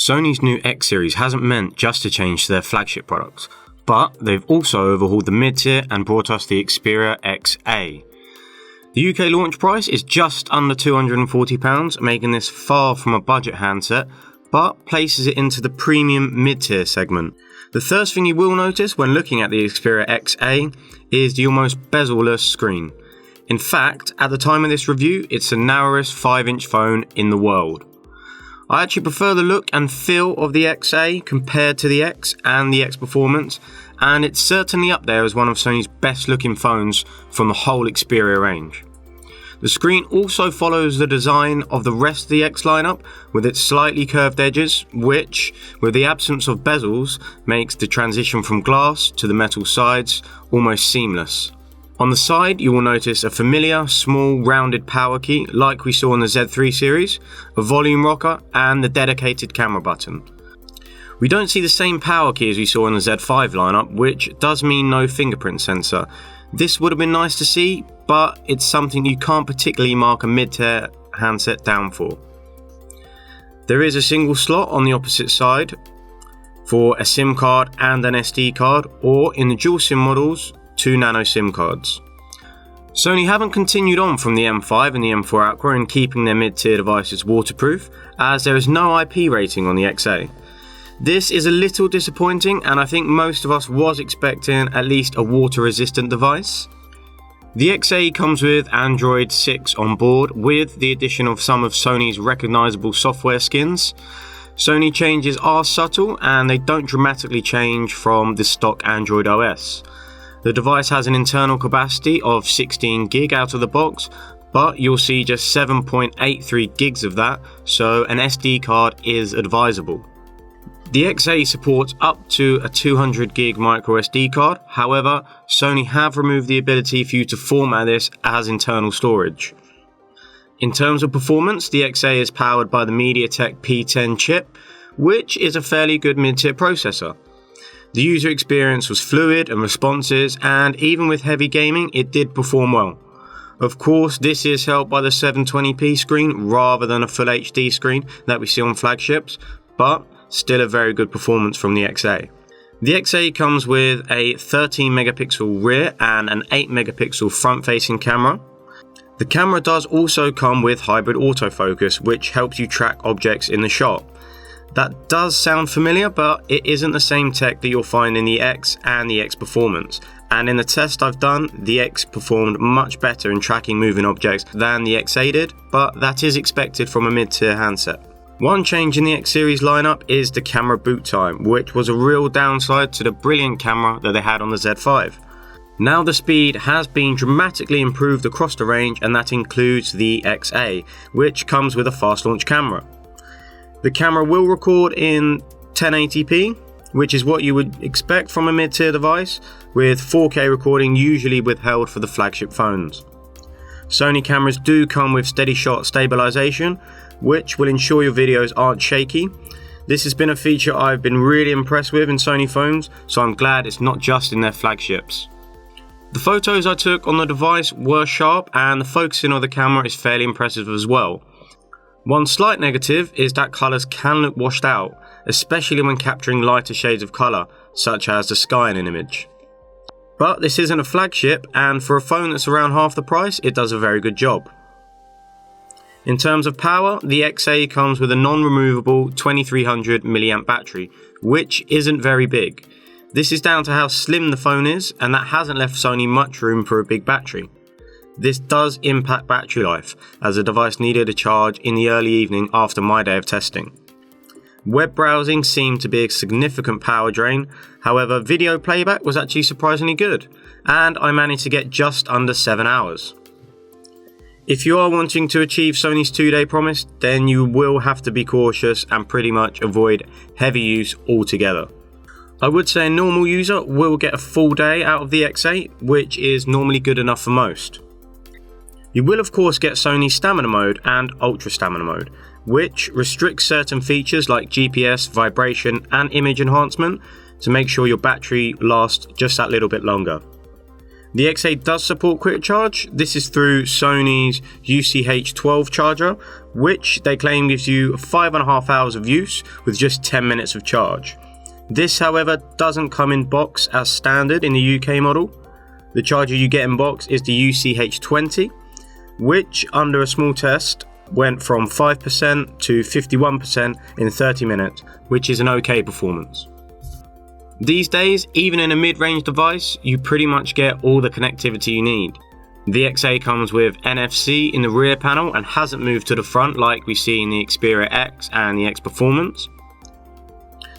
Sony's new X series hasn't meant just a change to their flagship products, but they've also overhauled the mid-tier and brought us the Xperia XA. The UK launch price is just under £240, making this far from a budget handset, but places it into the premium mid-tier segment. The first thing you will notice when looking at the Xperia XA is the almost bezel-less screen. In fact, at the time of this review, it's the narrowest 5-inch phone in the world. I actually prefer the look and feel of the XA compared to the X and the X Performance, and it's certainly up there as one of Sony's best looking phones from the whole Xperia range. The screen also follows the design of the rest of the X lineup with its slightly curved edges, which, with the absence of bezels, makes the transition from glass to the metal sides almost seamless. On the side, you will notice a familiar, small, rounded power key like we saw in the Z3 series, a volume rocker, and the dedicated camera button. We don't see the same power key as we saw in the Z5 lineup, which does mean no fingerprint sensor. This would have been nice to see, but it's something you can't particularly mark a mid-tier handset down for. There is a single slot on the opposite side for a SIM card and an SD card, or in the dual SIM models, 2 nano SIM cards. Sony haven't continued on from the M5 and the M4 Aqua in keeping their mid-tier devices waterproof, as there is no IP rating on the XA. This is a little disappointing, and I think most of us was expecting at least a water-resistant device. The XA comes with Android 6 on board, with the addition of some of Sony's recognisable software skins. Sony changes are subtle, and they don't dramatically change from the stock Android OS. The device has an internal capacity of 16 gig out of the box, but you'll see just 7.83 gigs of that, so an SD card is advisable. The XA supports up to a 200 gig micro SD card, however, Sony have removed the ability for you to format this as internal storage. In terms of performance, the XA is powered by the MediaTek P10 chip, which is a fairly good mid-tier processor. The user experience was fluid and responsive, and even with heavy gaming, it did perform well. Of course, this is helped by the 720p screen rather than a full HD screen that we see on flagships, but still a very good performance from the XA. The XA comes with a 13 megapixel rear and an 8 megapixel front-facing camera. The camera does also come with hybrid autofocus, which helps you track objects in the shot. That does sound familiar, but it isn't the same tech that you'll find in the X and the X Performance. And in the test I've done, the X performed much better in tracking moving objects than the XA did, but that is expected from a mid-tier handset. One change in the X series lineup is the camera boot time, which was a real downside to the brilliant camera that they had on the Z5. Now the speed has been dramatically improved across the range, and that includes the XA, which comes with a fast launch camera. The camera will record in 1080p, which is what you would expect from a mid-tier device, with 4K recording usually withheld for the flagship phones. Sony cameras do come with steady shot stabilization, which will ensure your videos aren't shaky. This has been a feature I've been really impressed with in Sony phones, so I'm glad it's not just in their flagships. The photos I took on the device were sharp, and the focusing of the camera is fairly impressive as well. One slight negative is that colours can look washed out, especially when capturing lighter shades of colour, such as the sky in an image. But this isn't a flagship, and for a phone that's around half the price, it does a very good job. In terms of power, the XA comes with a non-removable 2300 mAh battery, which isn't very big. This is down to how slim the phone is, and that hasn't left Sony much room for a big battery. This does impact battery life, as the device needed a charge in the early evening after my day of testing. Web browsing seemed to be a significant power drain, however video playback was actually surprisingly good, and I managed to get just under 7 hours. If you are wanting to achieve Sony's 2-day promise, then you will have to be cautious and pretty much avoid heavy use altogether. I would say a normal user will get a full day out of the XA, which is normally good enough for most. You will of course get Sony's Stamina Mode and Ultra Stamina Mode, which restricts certain features like GPS, vibration and image enhancement to make sure your battery lasts just that little bit longer. The XA does support quick charge. This is through Sony's UCH12 charger, which they claim gives you 5.5 hours of use with just 10 minutes of charge. This, however, doesn't come in box as standard in the UK model. The charger you get in box is the UCH20, which under a small test went from 5% to 51% in 30 minutes, which is an okay performance. These days, even in a mid-range device, you pretty much get all the connectivity you need. The XA comes with NFC in the rear panel and hasn't moved to the front like we see in the Xperia X and the X Performance.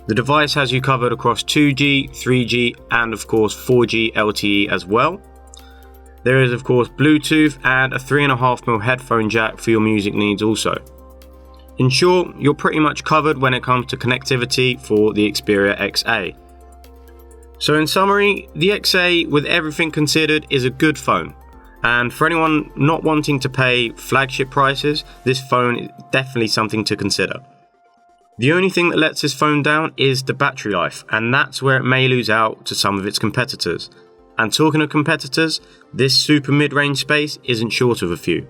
The device has you covered across 2G, 3G and of course 4G LTE as well. There is of course Bluetooth and a 3.5mm headphone jack for your music needs also. In short, you're pretty much covered when it comes to connectivity for the Xperia XA. So in summary, the XA, with everything considered, is a good phone. And for anyone not wanting to pay flagship prices, this phone is definitely something to consider. The only thing that lets this phone down is the battery life, and that's where it may lose out to some of its competitors. And talking of competitors, this super mid-range space isn't short of a few.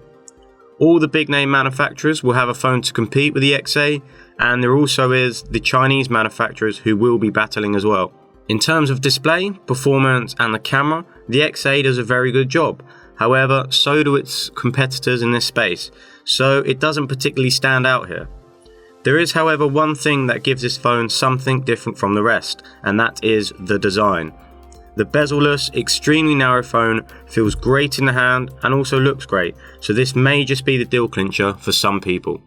All the big name manufacturers will have a phone to compete with the XA, and there also is the Chinese manufacturers who will be battling as well. In terms of display, performance and the camera, the XA does a very good job. However, so do its competitors in this space, so it doesn't particularly stand out here. There is, however, one thing that gives this phone something different from the rest, and that is the design. The bezel-less, extremely narrow phone feels great in the hand and also looks great, so this may just be the deal clincher for some people.